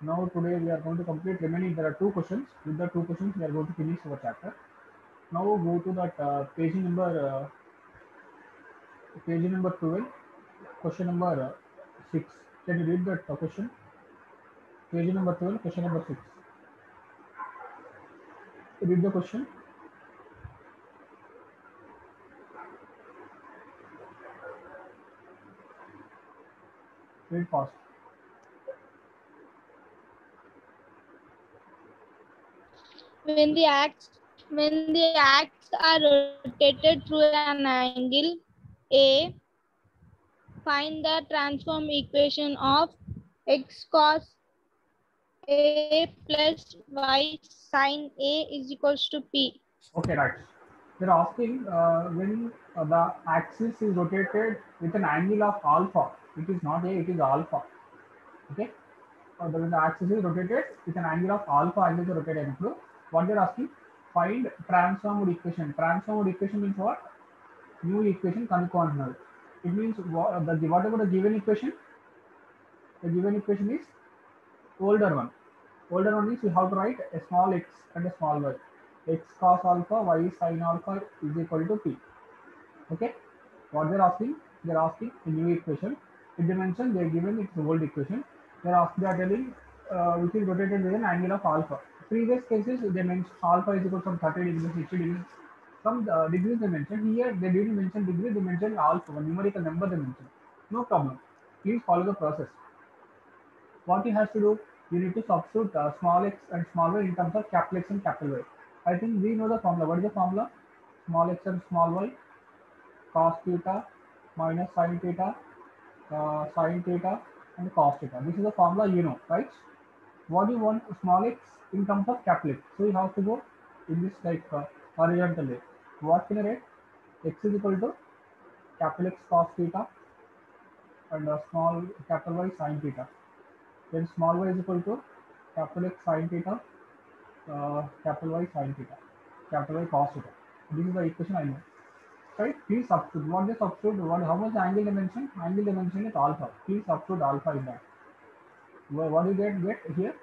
Now today we are going to complete remaining. There are two questions. With the two questions, we are going to finish our chapter. Now go to that page number 12, question number 6. Can you read that question? Page number 12, question number 6. Read the question. Read fast. When the axes are rotated through an angle A, find the transform equation of x cos A plus y sin A is equals to P. Okay, right. They're asking when the axis is rotated with an angle of alpha. It is not A, it is alpha. Okay. When the axis is rotated with an angle of alpha angle to rotate angle. What they're asking, find transformed equation. Transformed equation means what? New equation conditional. It means whatever the given equation, the given equation is older one. Older one means we have to write a small x and a small y. X cos alpha, y sin alpha is equal to p. Okay. What they're asking a new equation. In dimension, they're given its old equation. They're telling which is rotated with an angle of alpha. Previous cases, they mentioned alpha is equal from 30 degrees, 60 degrees. Some degrees they mentioned. Here, they didn't mention degree, they mentioned alpha, one numerical number they mentioned. No problem. Please follow the process. What you have to do, you need to substitute small x and small y in terms of capital X and capital Y. I think we know the formula. What is the formula? Small x and small y, cos theta minus sin theta and cos theta. This is the formula you know, right? What do you want small x in terms of capital X? So you have to go in this horizontal way. What can I write? X is equal to capital X cos theta and small capital Y sin theta. Then small y is equal to capital X sin theta, capital Y sin theta, capital Y cos theta. This is the equation I know. Right? Please substitute. What they substitute? How much angle dimension? Angle dimension is alpha. Please substitute alpha in that. What do you get here?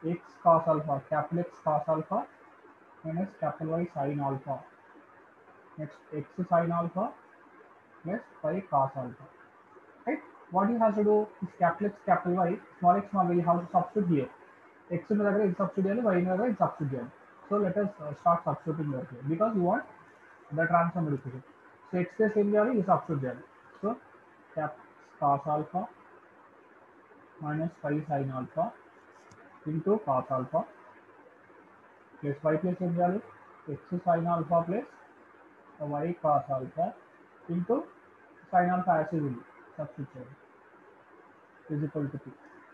X cos alpha, capital X cos alpha minus capital Y sin alpha. Next x sin alpha plus y cos alpha. Right? What you have to do is capital X, capital Y, small y, you have to substitute here. X in the other is substitute, y in the other is substitute. So let us start substituting over here because you want the transform equation. So x the same value is substitute there. So cap cos alpha minus y sin alpha into cos alpha plus y plus same value x sin alpha plus y cos alpha into sin alpha as usual substitute is equal to p.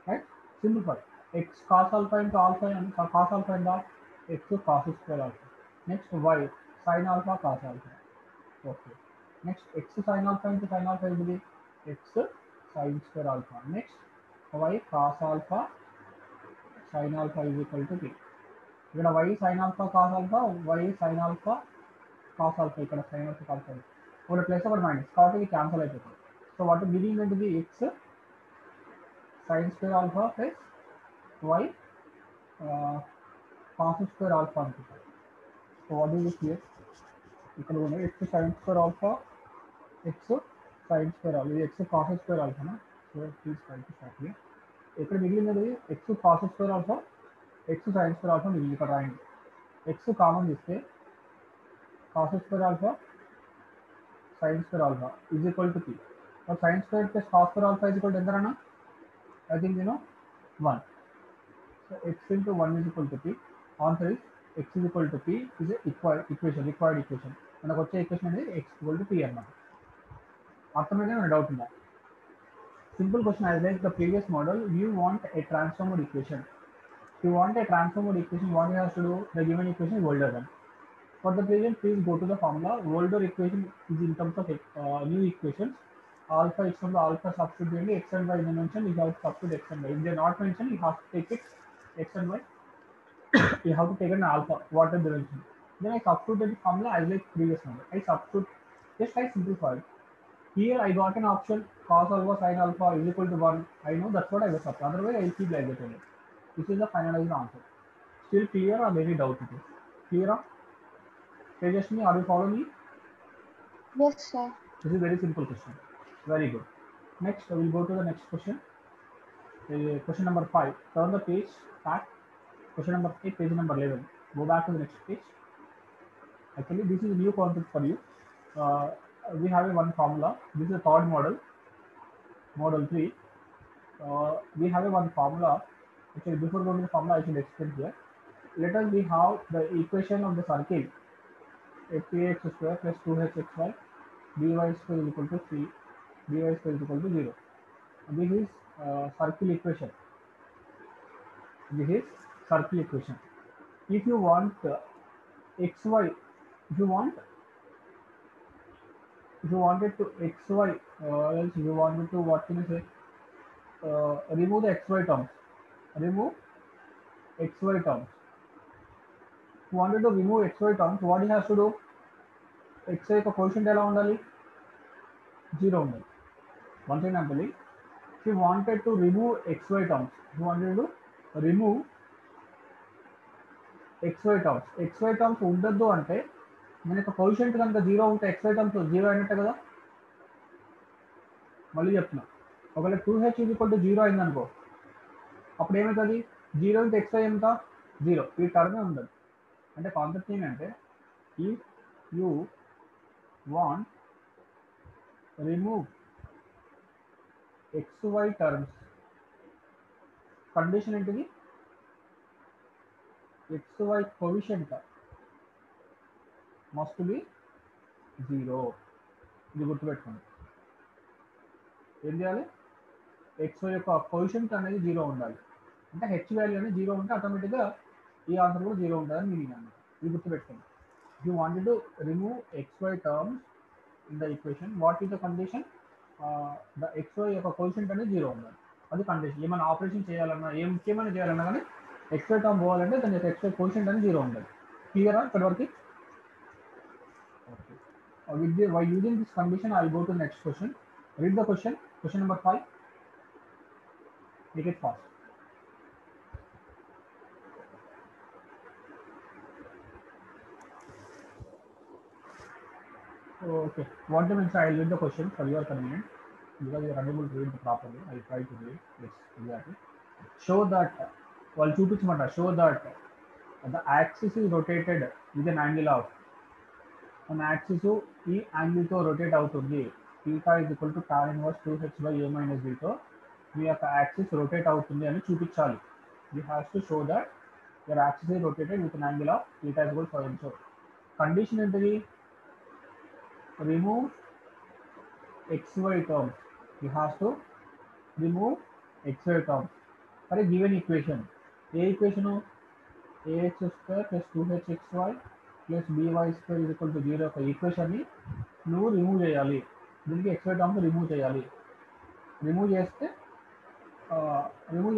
Right? Simplify. X cos alpha into alpha and cos alpha and x cos square alpha. Next y sin alpha cos alpha. Okay. Next x sin alpha into sin alpha will be x sin square alpha. Next y cos alpha sin alpha is equal to p. ఇక్కడ y sin alpha cos alpha, y sin alpha cos alpha, ఇక్కడ sin alpha cos alpha. ఒకటి plus ఒకటి minus కాబట్టి ఇది cancel అయిపోతుంది. So what giving ఏంటిది x sin square alpha plus y cos square alpha అనుకుంటారు. So what is this here? ఇక్కడ ఉన్నాయి x sin square alpha, x sin square alpha, ఇది x cos square alpha ना. So please try to start here. ఇక్కడ మిగిలినది x cos square alpha, x sin square alpha మిగిలింది. ఇక్కడ రాయండి. x common తీస్తే cos square alpha sin square alpha is equal to p. But sin square plus cos square alpha is equal to ఎంత అన్న? I think you know 1. So x into 1 is equal to p. Answer is x is equal to p is a required equation. మనకు వచ్చే equation అనేది x equal to p అన్నమాట. అర్థమైతే మన doubt ఉందా? Simple question as like the previous model, you want a transformed equation. If you want a transformed equation, what you have to do? The given equation is older than. For the present, please go to the formula. Older equation is in terms of new equations. Alpha is from the alpha substitute x and y is mentioned. You have to substitute x and y. If they are not mentioned, you have to take it x and y. You have to take an alpha. What are the mentioned? Then I substitute the formula as like previous number. I substitute. Just I simplify. Here I got an option cos alpha sin alpha is equal to 1. I know that's what I was up. Otherwise I will keep like that only. This is the finalized answer. Still clear or any doubt it is? Clear? Tejasni, are you following me? Yes, sir. This is a very simple question. Very good. Next, we will go to the next question. Question number 5. Turn the page back. Question number 8, page number 11. Go back to the next page. Actually, this is a new concept for you. Uh, we have a one formula. This is the third model, model 3. We have a one formula. Actually, before going to the formula, I should explain here. Let us we have the equation of the circle ax square plus 2hxy dy square is equal to 3, dy square is equal to 0. This is circle equation. This is circle equation. If you want xy, if you want, if you wanted to xy, else you wanted to what can you say? Remove the xy terms. Remove xy terms. If you wanted to remove xy terms, what you have to do? xy యొక్క quotient ఎలా ఉండాలి? 0 ఉండాలి. Once example, if you wanted to remove xy terms, if you wanted to remove xy terms, xy terms ఉండద్దు అంటే మన యొక్క quotient కనుక 0 ఉంటే xy terms 0 అయినట్టే కదా. మళ్ళీ చెప్తున్నా, ఒకవేళ 2h ఈజ్ ఈక్వల్ టు 0 అయిందనుకో, అప్పుడు ఏమవుతుంది? 0 ఇంటూ xy ఎంత? 0. ఈ టర్మే ఉండదు. అంటే కాన్సెప్ట్ ఏంటంటే, if you want remove xy terms, condition ఏంటిది? xy coefficient must be 0. ఇది గుర్తుపెట్టుకోండి. ఏం చేయాలి? xy యొక్క కోవిషెంట్ అనేది 0 ఉండాలి. అంటే హెచ్ వాల్యూ అనేది 0 ఉంటే ఆటోమేటిక్గా ఈ ఆన్సర్ కూడా 0 ఉంటుందని మీనింగ్ అన్నమాట. ఇది గుర్తుపెట్టుకోండి. If you wanted to remove xy terms in the equation, what is the condition? The xy యొక్క కోవిషెంట్ అనేది 0 ఉండాలి. అది కండిషన్. ఏమైనా ఆపరేషన్ చేయాలన్నా, ఏం ముఖ్యమైన చేయాలన్నా కానీ xy టర్మ్ పోవాలంటే దాని యొక్క xy కోవిషెంట్ అనేది 0 ఉండాలి. క్లియరా ఇప్పటి వరకు? Okay. By using this condition, I will go to the next question. Read the question. Question number 5. Make it fast. Okay. What the means? I will read the question for your convenience because you are unable to read it properly. I will try to read. Yes, exactly. Show that while చూపించమంట. Show that the axis is rotated with an angle of, an axis ఈ angle తో rotate అవుతుంది. theta is equal to tan inverse 2h by a minus b తో మీ యొక్క axis rotate అవుతుంది అని చూపించాలి. You have to show that your axis is rotated with an angle of theta is equal to so and so. Condition ఏంటిది? remove xy terms. You have to remove xy terms for a given equation. A equation ax square plus 2hxy plus by square is equal to 0 ఒక equation ని నువ్వు remove చేయాలి. దీనికి xy terms remove చేయాలి. Remove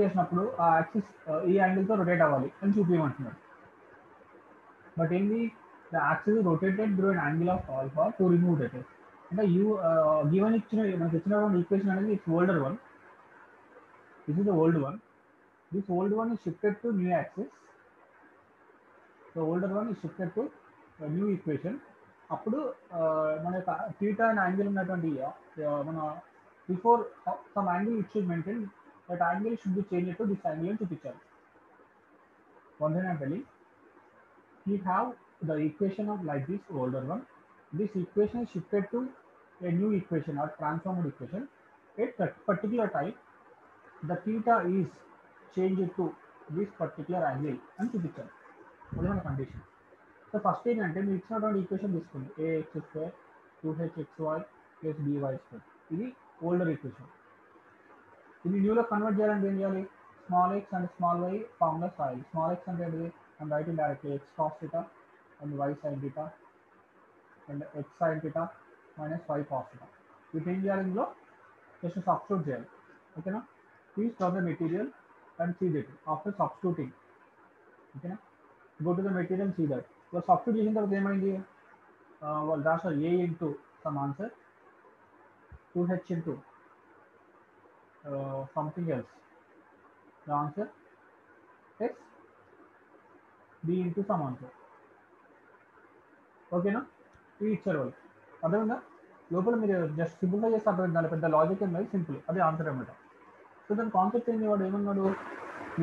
చేసినప్పుడు ఆ axis ఈ యాంగిల్తో rotate అవ్వాలి అని చూపించమంటున్నాడు. బట్ ఏంది? The axis rotated through an angle of alpha to remove that. అంటే యూ గివెన్ మనకి ఇచ్చినటువంటి ఈక్వేషన్ అనేది it's older one. This is the old one. This old one is shifted to new axis. The older one is shifted to new equation. అప్పుడు మన యొక్క theta and angle ఉన్నటువంటి మన before some angle it should maintain, that angle should be change to this angle అని చూపించాలి. One thing I am telling, we have the equation of like this older one. This equation is shifted to a new equation or transformed equation. At that particular time, the theta is changed to this particular angle and చూపించాలి. అది మన condition. So first ఏంటంటే మీరు ఇచ్చినటువంటి equation తీసుకోండి. ax square 2hxy plus by square. ఇది older equation. ఇది న్యూలో కన్వర్ట్ చేయాలంటే ఏం చేయాలి? Small x and small y formulas రాయాలి. స్మాల్ ఎక్స్ అంటే ఏంటిది? I'm writing directly x cos theta and y sin theta and x sin theta minus y cos theta. వీటి ఏం చేయాలి? ఇందులో జస్ట్ సబ్స్టిట్యూట్ చేయాలి. ఓకేనా? Please draw the material and see that after substituting. ఓకేనా? Go to the material see that. వాళ్ళు substitute చేసిన తర్వాత ఏమైంది? వాళ్ళు రాశారు a into some answer 2h into something else. The answer is b into some answer. ఓకేనా? ఇది ఇచ్చారు వాళ్ళు, అర్థమైందా? లోపల మీరు జస్ట్ సింపుల్గా చేస్తే అర్థమైంది, దాని పెద్ద లాజిక్ ఏం లేదు, సింపుల్, అది ఆన్సర్ అనమాట. సో దాని కాన్సెప్ట్ ఏంటి, వాడు ఏమన్నాడు,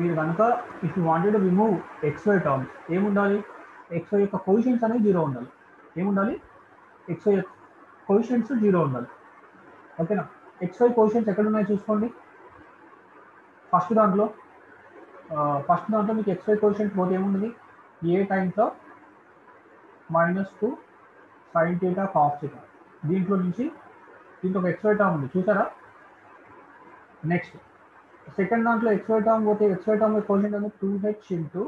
మీరు కనుక if you wanted to remove XY terms ఏముండాలి, XY యొక్క కోషియన్స్ అనేది 0 ఉండాలి. ఏముండాలి, XY యొక్క కోషియన్స్ 0 ఉండాలి. ఓకేనా? XY కోషియన్స్ ఎక్కడ ఉన్నాయో చూసుకోండి. ఫస్ట్ దాంట్లో మీకు XY కోషియన్స్ పోతే ఏముంటుంది, a times of -2 sin θ cos θ. దీంట్లో నుంచి దీంట్లో ఒక XY టర్మ్ ఉంది చూసారా. నెక్స్ట్ సెకండ్ దాంట్లో XY టర్మ్ పోతే XY టర్మ్ కోషియంట్ అనేది 2h ఇంటూ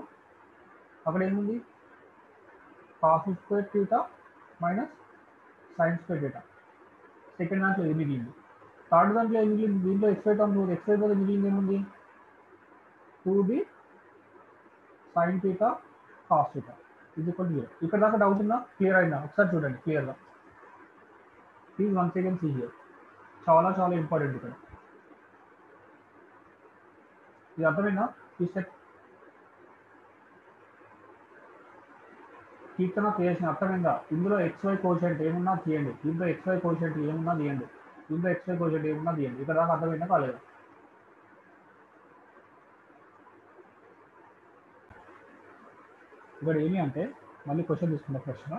అక్కడ ఏముంది cos square θ minus sin square θ. Second దాంట్లో ఇది మిగిలింది. థర్డ్ దాంట్లో ఏం మిగిలింది, దీంట్లో XY టర్మ్ పోతే XY పోతే మిగిలింది ఏముంది 2b sin θ cos θ ఇది ఈక్వల్ టు 0. ఇక్కడ దాకా డౌట్ ఉందా, క్లియర్ అయిందా, ఒకసారి చూడండి క్లియర్గా. Please once again see here, చాలా చాలా ఇంపార్టెంట్ ఇక్కడ. ఇది అర్థమైందా, ఈ స్టెప్ కీర్తన క్రియేషన్ అర్థమైందా? ఇందులో XY కోషియంట్ ఏమున్నా తీయండి, దీంట్లో XY కోషియంట్ ఏమున్నా తీయండి, దీంట్లో XY కోషియంట్ ఏమున్నా తీయండి. ఇక్కడ దాకా అర్థమైందా కాలేదు? ఇక్కడ ఏమి అంటే మళ్ళీ క్వశ్చన్ తీసుకుంటా ఫ్రెష్గా.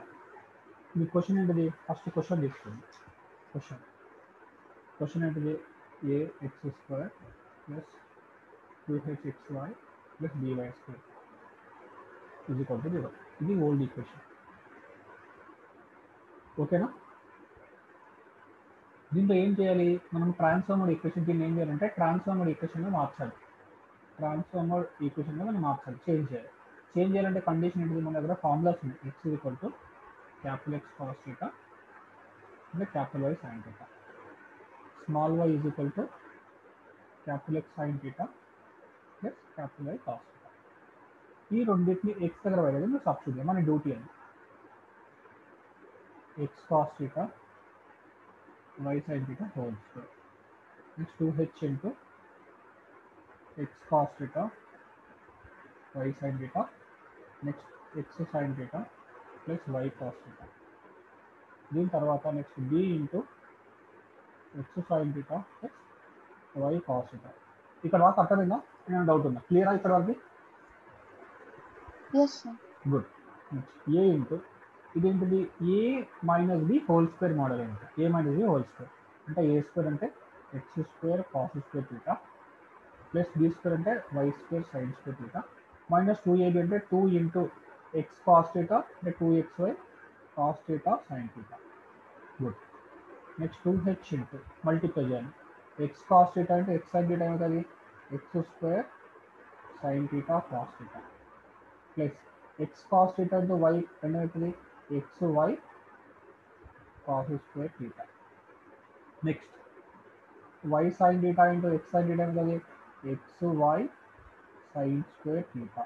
మీ క్వశ్చన్ ఏంటిది, ఫస్ట్ క్వశ్చన్ తీసుకోండి. క్వశ్చన్ ఏంటిది, ax² plus 2hxy plus by² is equal to 0. ఇది ఓల్డ్ ఈక్వేషన్. ఓకేనా? దీంట్లో ఏం చేయాలి మనం, ట్రాన్స్ఫార్మర్డ్ ఈక్వేషన్ దీన్ని ఏం చేయాలంటే ట్రాన్స్ఫార్మర్డ్ ఈక్వేషన్లో మార్చాలి. ట్రాన్స్ఫార్మర్డ్ ఈక్వేషన్లో మనం మార్చాలి, చేంజ్ చేయాలి. చేంజ్ చేయాలంటే కండిషన్ ఏంటిది, మన దగ్గర ఫార్ములాస్ ఉన్నాయి. x equal to X cos θ అంటే Y sin θ, small y is equal to X sin θ plus Y cos θ. ఈ రెండింటిని x దగ్గర y దగ్గర మీరు సబ్స్టిట్యూట్ చేయాలి, మన డ్యూటీ అని. x cos θ y sin θ whole square next 2h into x cos θ y sin θ next x sin θ plus y cos θ. దీని తర్వాత next b into x sin θ plus y cos θ. ఇక్కడ వరకు అర్థమైందా, ఏమైనా డౌట్ ఉందా, క్లియరా ఇక్కడ వరకు? Yes, sir. Good. Next a into ఇదేంటిది a minus b whole square model ఏంటి, a minus b whole square అంటే a స్క్వేర్ అంటే x square cos square θ plus b square అంటే y square sine square θ minus 2ab అంటే 2 into x cos θ అంటే 2xy cos θ sin θ. Good. Next 2h into multiply చేయాలి, x cos θ అంటే x sin θ ఏమవుతుంది x square sin θ cos θ plus x cos θ into y ఏమవుతుంది xy cos square θ. Next y sin θ into x sin θ ఏమవుతుంది xy sin square θ.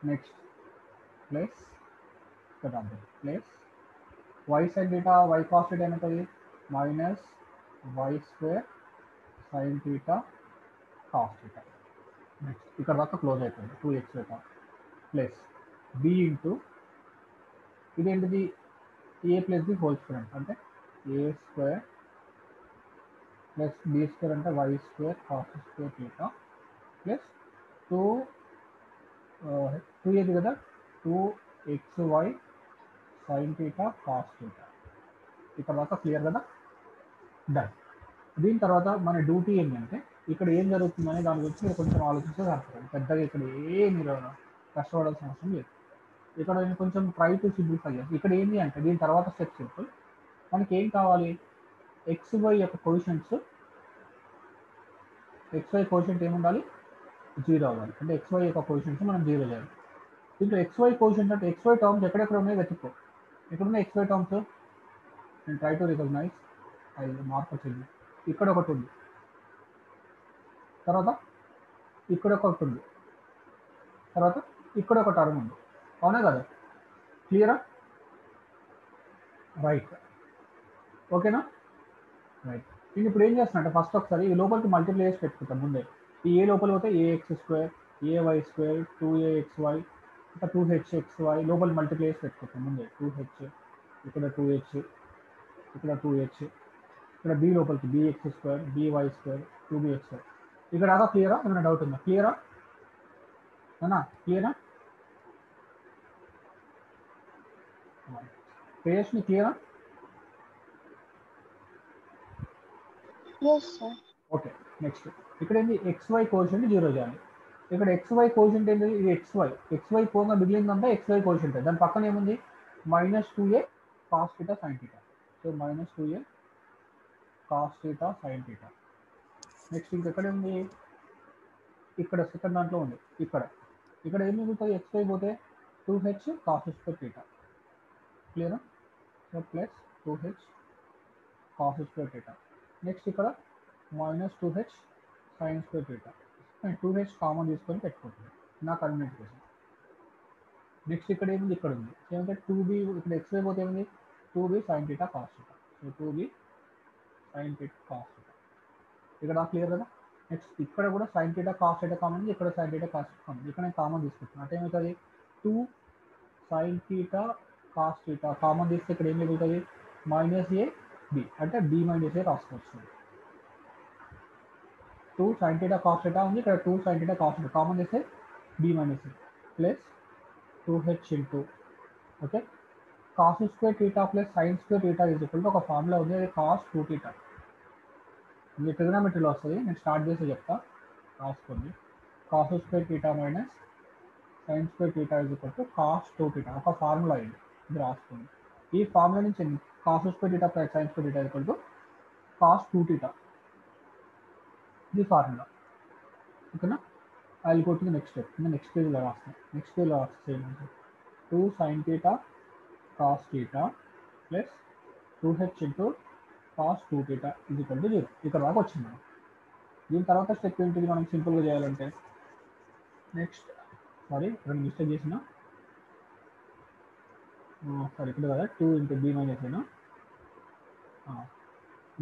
Next plus ఇక్కడ plus y sin θ y cos θ ఏమవుతుంది minus y square sin θ cos θ. Next ఇక్కడ దాకా close అయిపోయింది 2x plus b into ఇదేంటిది a plus b whole square అంటే a square plus b square అంటే y square cos square θ plus 2 ఏది కదా 2xy sin θ cos θ. ఇక్కడ దాకా క్లియర్ కదా, డన్. దీని తర్వాత మన డ్యూటీ ఏంటంటే ఇక్కడ ఏం జరుగుతుందనే దాని గురించి మీరు కొంచెం ఆలోచిస్తే సరిపోతుంది. పెద్దగా ఇక్కడ మీరు కష్టపడాల్సిన అవసరం లేదు. ఇక్కడ నేను కొంచెం ట్రై టు సింప్లిఫై చేస్తాను. ఇక్కడ ఏంటి అంటే దీని తర్వాత స్టెప్ సింపుల్, మనకి ఏం కావాలి xy యొక్క పొజిషన్స్, xy కోషెంట్ ఏముండాలి 0 అవ్వాలి, అంటే xy యొక్క పొజిషన్స్ మనం 0 చేయాలి. దీంట్లో xy కోషెంట్ అంటే xy టర్మ్స్ ఎక్కడెక్కడ ఉన్నాయో వెతుక్కో. ఎక్కడున్నాయి xy టర్మ్స్, నేను ట్రై టు రికగ్నైజ్, అది మార్క్ వచ్చింది. ఇక్కడ ఒకటి ఉంది, తర్వాత ఇక్కడ ఒకటి ఉంది, తర్వాత ఇక్కడ ఒక టర్మ్ ఉంది, అవునా కదా, క్లియరా? రైట్, ఓకేనా, రైట్. నేను ఇప్పుడు ఏం చేస్తున్నా ఫస్ట్ ఒకసారి ఈ లోపలికి మల్టిప్లై చేసి పెట్టుకుంటాం ముందే. ఈ ఏ లోపల పోతే ax² ay² 2axy ఇంకా 2hxy లోపల మల్టిప్లై చేసి పెట్టుకుంటాం ముందే. 2h ఇక్కడ 2h ఇక్కడ 2h ఇక్కడ b లోపలికి bx² by² 2bx. ఇక్కడ దాకా క్లియరా? ఏమైనా డౌట్ ఉందా? క్లియరా అన్నా? క్లియరా? పేజ్ని క్లియరా? Yes, sir. ఓకే. నెక్స్ట్ ఇక్కడ ఏంది xy కోషెంట్ 0 చేయాలి. ఇక్కడ xy కోషెంట్ ఏంటి? ఇది xy పోగా మిగిలిందంతా xy కోషెంట్. దాని పక్కన ఏముంది? -2a cos θ sin θ. So -2a cos θ sin θ. Next ఇంకెక్కడ ఉంది? ఇక్కడ సెకండ్ దాంట్లో ఉంది. ఇక్కడ ఏం మిగులుతుంది? xy పోతే 2h cos² θ. క్లియరా? So plus 2h cos² θ. Next ఇక్కడ -2h sin² θ. 2h కామన్ తీసుకొని పెట్టుకుంటుంది నా కన్వీనియంట్ కోసం. నెక్స్ట్ ఇక్కడ ఏముంది? ఇక్కడ ఉంది ఏమంటే 2b. ఇక్కడ xy పోతే ఏముంది? 2b sin θ cos θ. So 2b sin θ cos θ. ఇక్కడ క్లియర్ కదా? నెక్స్ట్ ఇక్కడ కూడా sin θ cos θ కామన్ ఉంది. ఇక్కడ sin θ cos θ కామన్. ఇక్కడ నేను కామన్ తీసుకుంటున్నాను అంటే ఏమవుతుంది? 2 sin θ cos θ కామన్ తీస్తే ఇక్కడ ఏం మిగులుతుంది? -ab అంటే b - a రాసుకోవచ్చు. 2 sin θ cos θ ఉంది. ఇక్కడ 2 sin θ cos θ కామన్ చేస్తే b - a plus 2h into okay cos² θ plus sin² θ is equal to ఒక ఫార్ములా ఉంది. అది cos 2θ. ఇది ట్రిగనోమెట్రీలో వస్తుంది. నేను స్టార్ట్ చేసి చెప్తా, రాసుకోండి. cos² θ minus sin² θ is equal to cos 2θ. ఒక ఫార్ములా ఇది రాసుకోండి. ఈ ఫార్ములా నుంచి cos² θ plus sin² θ is equal to cos 2θ. ఇది ఫార్ములా. ఓకేనా? I will go to the next step. Next పేజ్లో రాస్తాను. నెక్స్ట్ పేజ్లో రాస్తే 2 sin θ cos θ plus 2h into cos 2θ is equal to 0. ఇక్కడ దాకా వచ్చింది. దీని తర్వాత స్టెప్ ఏంటిది మనం సింపుల్గా చేయాలంటే? నెక్స్ట్ సారీ రెండు మిస్టేక్ చేసిన. సారీ ఇక్కడ కదా 2 ఇంటూ b - a ఇక్కడ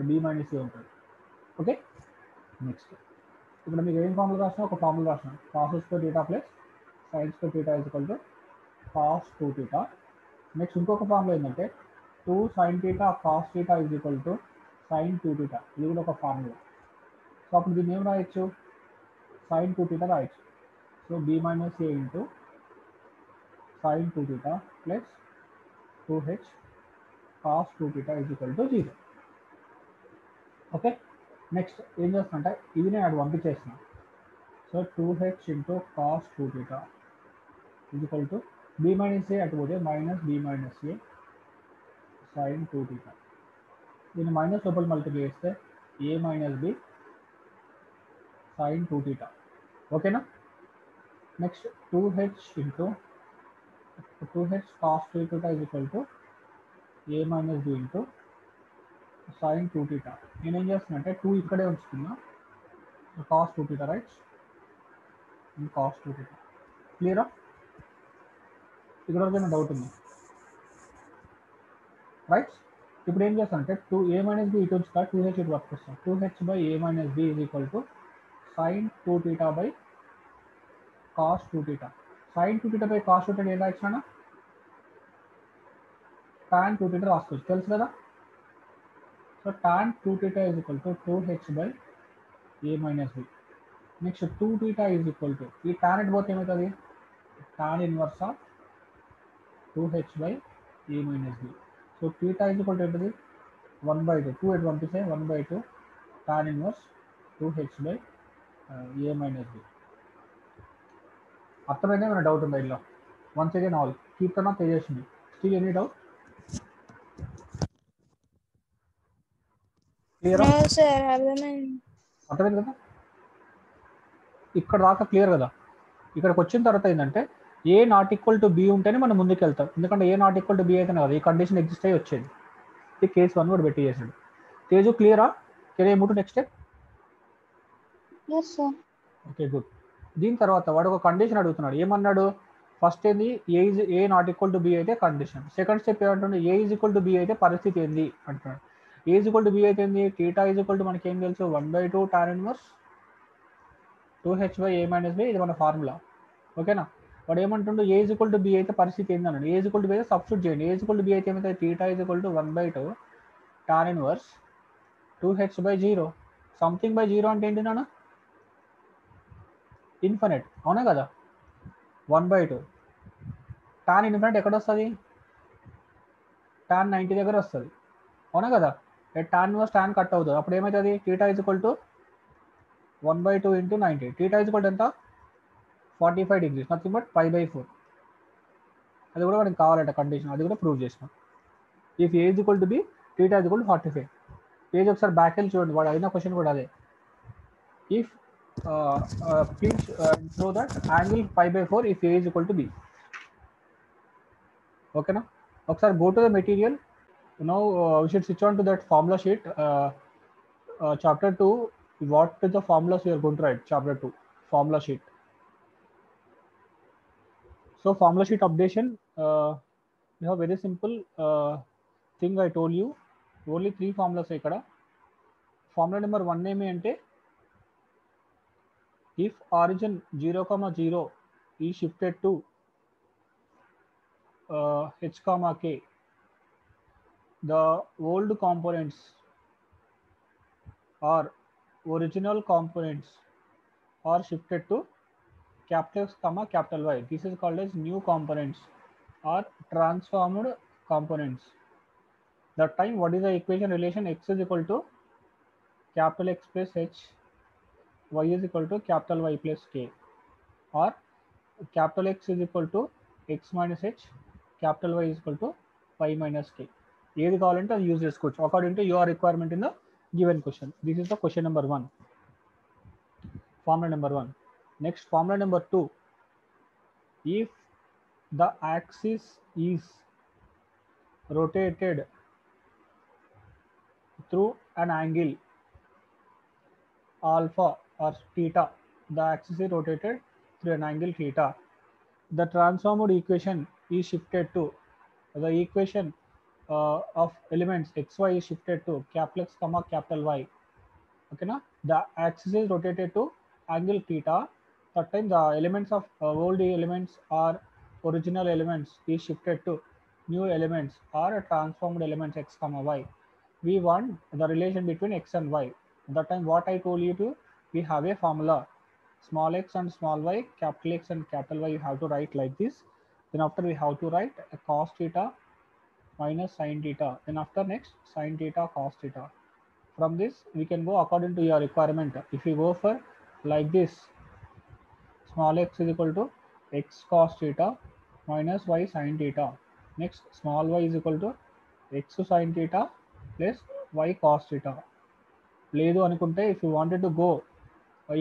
b - a ఉంటుంది. ఓకే. నెక్స్ట్ ఇక్కడ మీకు ఏం ఫార్ములా రాసినా? ఒక ఫార్ములా రాసిన cos² θ plus sin² θ is equal to cos 2θ. Next ఇంకొక ఫార్ములా ఏంటంటే 2 sin θ cos θ is equal to sin 2θ. ఇది కూడా ఒక ఫార్ములా. సో అప్పుడు దీన్ని ఏం రాయొచ్చు? sin 2θ రాయొచ్చు. So b - a into sin 2θ plus 2h cos 2θ is equal to 0. Okay. Next ఏం చేస్తున్నా అంటే ఇది నేను అటు పంపించేసిన. So 2h into cos 2θ is equal to b - a అటు పోతే మైనస్ b - a sin 2θ. దీన్ని మైనస్ లోపల మల్టిప్లై చేస్తే a - b sin 2θ. ఓకేనా? Next 2h into 2h cos 2θ is equal to a - b into sin 2θ. నేనేం చేస్తున్నా అంటే 2 ఇక్కడే ఉంచుతున్నా. cos 2θ right. cos 2θ క్లియరా? ఇక్కడ వరకు డౌట్ ఉంది రైట్? ఇప్పుడు ఏం చేస్తానంటే 2a - b ఇటు ఉంచుతా, 2h ఇటు పట్టుకొస్తాను. 2h by a - b is equal to sin 2θ by cos 2θ. sin 2θ by cos 2θ ఏం రాయించానా? tan 2θ రాసుకోవచ్చు, తెలుసు కదా? So tan 2θ is equal to 2h by a - b. Next 2θ is equal to ఈ tan ఇటు పోతే ఏమవుతుంది? tan inverse of 2h by a - b. So θ is equal to ఏంటిది? 1/2. 2 ఎటు పంపిస్తే 1/2 tan inverse 2h by a - b. అర్థమైందా? ఏమైనా doubt ఉందా ఇలా? Once again all Keerthana Tejaswi, still any doubt? Clear? అర్థమైంది కదా? ఇక్కడ దాకా క్లియర్ కదా? ఇక్కడికి వచ్చిన తర్వాత ఏంటంటే ఏ నాట్ ఈక్వల్ టు బి ఉంటేనే మనం ముందుకు వెళ్తాం. ఎందుకంటే ఏ నాట్ ఈక్వల్ టు బి అయితేనే కదా ఈ కండిషన్ ఎగ్జిస్ట్ అయ్యి వచ్చేది. ఈ కేసు 1 కూడా పెట్టి చేసాడు. తేజు క్లియరా? Can I move to next step? Yes, sir. Okay good. దీని తర్వాత వాడు ఒక కండిషన్ అడుగుతున్నాడు. ఏమన్నాడు? ఫస్ట్ ఏంది? A not equal to B అయితే కండిషన్. సెకండ్ స్టెప్ ఏమంటుండే? A is equal to B అయితే పరిస్థితి ఏంది అంటున్నాడు. A is equal to B అయితే ఏంది, టీటా ఈజ్ ఈక్వల్ టు మనకి ఏం తెలుసు 1/2 tan ఇన్వర్స్ 2h/a - b, ఇది మన ఫార్ములా. ఓకేనా, వాడు ఏమంటుండు ఏ ఈజ్ ఈక్వల్ టు బి అయితే పరిస్థితి ఏందన్నాడు, ఏ ఈజ్ ఈక్వల్ టు బి అయితే సబ్స్టిట్యూట్ చేయండి. ఏ ఈజ్ ఈక్వల్ టు బి అయితే ఏమైతే theta is equal to 1/2 tan inverse 2h/0. Something by 0 అంటే ఏంటి నాన్న, ఇన్ఫినిట్, అవునా కదా. 1/2 tan ఇన్ఫినిట్ ఎక్కడ వస్తుంది, tan 90 దగ్గర వస్తుంది, అవునా కదా. tan ఇన్వర్స్ tan కట్ అవుతుంది, అప్పుడు ఏమవుతుంది, theta is equal to 1/2 × 90. Theta is equal to ఎంత, 45 degrees, నథింగ్ బట్ π/4. అది కూడా మనకి కావాలంట కండిషన్, అది కూడా ప్రూవ్ చేసినాం. If A is equal to B, theta is equal to 45. Page ఒకసారి బ్యాక్ వెళ్ళి చూడండి, వాడు అయిన క్వశ్చన్ కూడా అదే. If please show that angle π/4 if A is equal to B. ఓకేనా, ఒకసారి go to the material. Now we should switch on to that formula sheet. Chapter 2, what is the formulas we are going to write? Chapter 2 formula sheet. So formula sheet updation, we have very simple thing I told you. Only 3 formulas ikkada. Formula number 1 ఏమి అంటే, if origin 0, is shifted to h, k, the old components or original components are shifted to capital X, capital Y. This is called as new components or transformed components. That time, what is the equation relation? X is equal to capital X plus h, y is equal to capital Y plus k, or capital X is equal to x minus h, capital Y is equal to y minus k. ఏది కావాలంటే అది use చేసుకోవచ్చు according to your requirement in the given question. This is the question number 1, formula number 1. Next, formula number 2. If the axis is rotated through an angle alpha or theta, the axis is rotated through an angle theta, the transformed equation is shifted to the equation of elements xy is shifted to capital X, capital Y. Okay, na? The axis is rotated to angle theta. That time the elements of old elements or original elements is shifted to new elements or transformed elements x, y. We want the relation between x and y. That time what I told you to, we have a formula, small x and small y, capital X and capital Y. You have to write like this. Then after we have to write a cos theta minus sin theta. Then after next sin theta cos theta. From this we can go according to your requirement. If you go for like this, small x is equal to x cos theta minus y sin theta. Next, small y is equal to x sin theta plus y cos theta. లేదు అనుకుంటే, if you wanted to go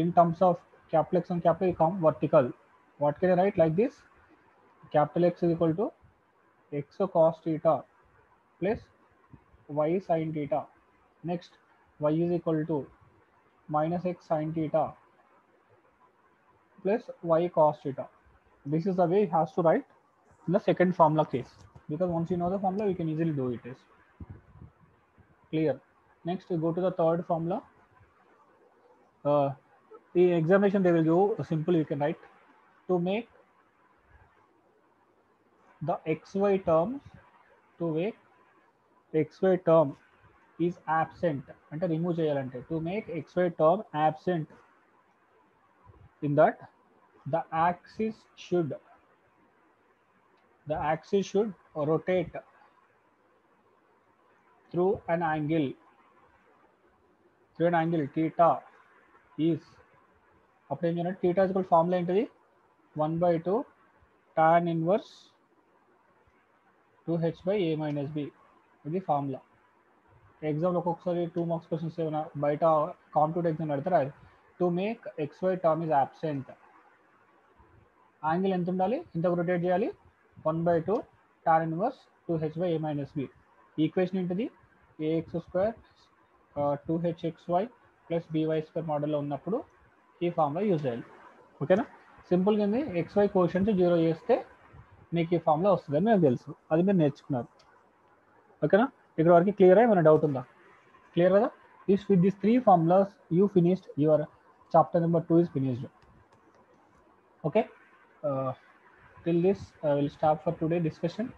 in terms of capital X and capital Y, come vertical. What can I write like this? Capital X is equal to x cos theta plus y sin theta. Next, y is equal to minus x sin theta plus y cos theta. This is the way it has to write in the second formula case, because once you know the formula, we can easily do it. Is clear? Next, we go to the third formula. The examination they will go simple. You can write to make the xy terms, to make xy term is absent అంటే remove చేయాలంటే, to make xy term absent, in that the axis should rotate through an angle theta is, అప్పుడు ఏం చేయాలంటే theta is equal formula ఏంటిది, 1/2 tan inverse 2h/a - b. ఇది formula. ఎగ్జామ్లో ఒక్కొక్కసారి 2 marks questions ఏమైనా బయట కాంపిటేటివ్ ఎగ్జామ్ పెడతారా, to make xy term is absent, angle ఎంత ఉండాలి, ఇంతకు రొటేట్ చేయాలి, 1/2 tan inverse 2h/a - b. Equation ఏంటిది, ax² 2hxy ప్లస్ by² మోడల్లో ఉన్నప్పుడు ఈ ఫార్ములా యూజ్ చేయాలి. ఓకేనా, సింపుల్గా ఉంది. xy కోషన్స్ 0 చేస్తే మీకు ఈ ఫార్ములా వస్తుందని నాకు తెలుసు, అది మీరు నేర్చుకున్నారు. ఓకేనా, ఇక్కడ వరకు క్లియర్? ఏమైనా డౌట్ ఉందా? Clear, brother? If with these three formulas you finished, your chapter number 2 is finished. Okay. Till this, we'll stop for today discussion.